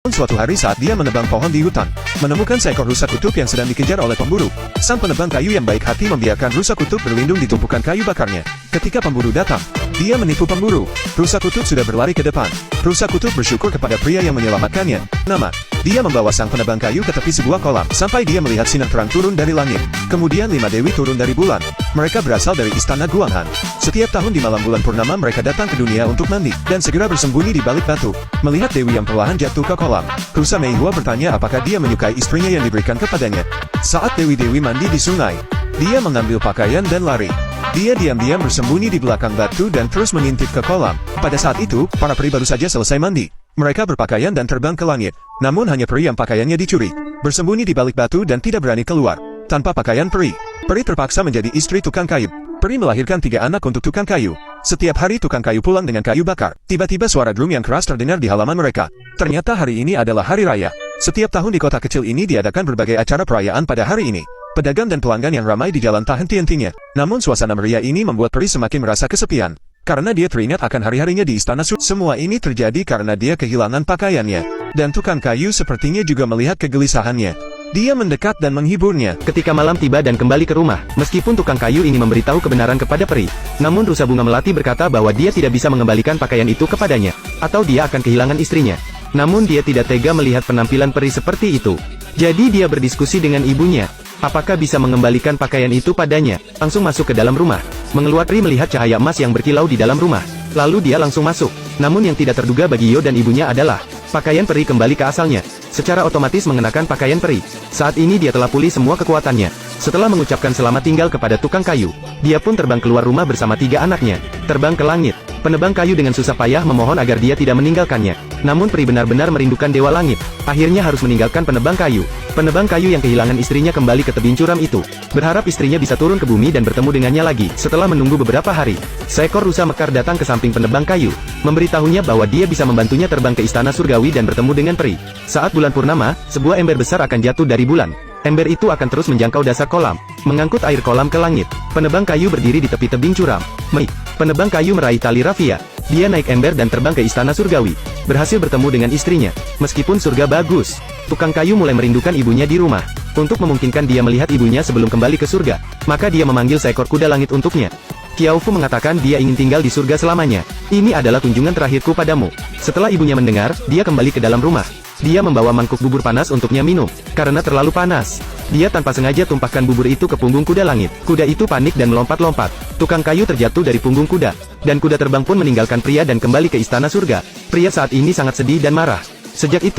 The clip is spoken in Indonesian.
Suatu hari saat dia menebang pohon di hutan, menemukan seekor rusa kutub yang sedang dikejar oleh pemburu. Sang penebang kayu yang baik hati membiarkan rusa kutub berlindung di tumpukan kayu bakarnya. Ketika pemburu datang, dia menipu pemburu. Rusa kutub sudah berlari ke depan. Rusa kutub bersyukur kepada pria yang menyelamatkannya. Dia membawa sang penebang kayu ke tepi sebuah kolam, sampai dia melihat sinar terang turun dari langit. Kemudian 5 dewi turun dari bulan. Mereka berasal dari istana Guanghan. Setiap tahun di malam bulan purnama mereka datang ke dunia untuk mandi, dan segera bersembunyi di balik batu. Melihat dewi yang perlahan jatuh ke kolam, rusa Meihua bertanya apakah dia menyukai istrinya yang diberikan kepadanya. Saat dewi-dewi mandi di sungai, dia mengambil pakaian dan lari. Dia diam-diam bersembunyi di belakang batu dan terus mengintip ke kolam. Pada saat itu, para peri baru saja selesai mandi. Mereka berpakaian dan terbang ke langit. Namun hanya peri yang pakaiannya dicuri, bersembunyi di balik batu dan tidak berani keluar. Tanpa pakaian peri terpaksa menjadi istri tukang kayu. Peri melahirkan 3 anak untuk tukang kayu. Setiap hari tukang kayu pulang dengan kayu bakar. Tiba-tiba suara drum yang keras terdengar di halaman mereka. Ternyata hari ini adalah hari raya. Setiap tahun di kota kecil ini diadakan berbagai acara perayaan pada hari ini. Pedagang dan pelanggan yang ramai di jalan tak henti-hentinya. Namun suasana meriah ini membuat peri semakin merasa kesepian. Karena dia teringat akan hari-harinya di istana surga. Semua ini terjadi karena dia kehilangan pakaiannya. Dan tukang kayu sepertinya juga melihat kegelisahannya. Dia mendekat dan menghiburnya. Ketika malam tiba dan kembali ke rumah, meskipun tukang kayu ingin memberitahu kebenaran kepada peri, namun rusa bunga melati berkata bahwa dia tidak bisa mengembalikan pakaian itu kepadanya, atau dia akan kehilangan istrinya. Namun dia tidak tega melihat penampilan peri seperti itu. Jadi dia berdiskusi dengan ibunya. Apakah bisa mengembalikan pakaian itu padanya? Langsung masuk ke dalam rumah. Mengeluar peri melihat cahaya emas yang berkilau di dalam rumah. Lalu dia langsung masuk. Namun yang tidak terduga bagi Yo dan ibunya adalah pakaian peri kembali ke asalnya. Secara otomatis mengenakan pakaian peri. Saat ini dia telah pulih semua kekuatannya. Setelah mengucapkan selamat tinggal kepada tukang kayu, dia pun terbang keluar rumah bersama 3 anaknya. Terbang ke langit. Penebang kayu dengan susah payah memohon agar dia tidak meninggalkannya. Namun peri benar-benar merindukan dewa langit. Akhirnya harus meninggalkan penebang kayu. Penebang kayu yang kehilangan istrinya kembali ke tebing curam itu. Berharap istrinya bisa turun ke bumi dan bertemu dengannya lagi. Setelah menunggu beberapa hari, seekor rusa mekar datang ke samping penebang kayu, memberitahunya bahwa dia bisa membantunya terbang ke istana surgawi dan bertemu dengan peri. Saat bulan purnama, sebuah ember besar akan jatuh dari bulan. Ember itu akan terus menjangkau dasar kolam, mengangkut air kolam ke langit. Penebang kayu berdiri di tepi tebing curam. Penebang kayu meraih tali rafia. Dia naik ember dan terbang ke istana surgawi. Berhasil bertemu dengan istrinya. Meskipun surga bagus, tukang kayu mulai merindukan ibunya di rumah. Untuk memungkinkan dia melihat ibunya sebelum kembali ke surga, maka dia memanggil seekor kuda langit untuknya. Qiaofu mengatakan dia ingin tinggal di surga selamanya. Ini adalah kunjungan terakhirku padamu. Setelah ibunya mendengar, dia kembali ke dalam rumah. Dia membawa mangkuk bubur panas untuknya minum. Karena terlalu panas, dia tanpa sengaja tumpahkan bubur itu ke punggung kuda langit. Kuda itu panik dan melompat-lompat. Tukang kayu terjatuh dari punggung kuda. Dan kuda terbang pun meninggalkan pria dan kembali ke istana surga. Pria saat ini sangat sedih dan marah. Sejak itu,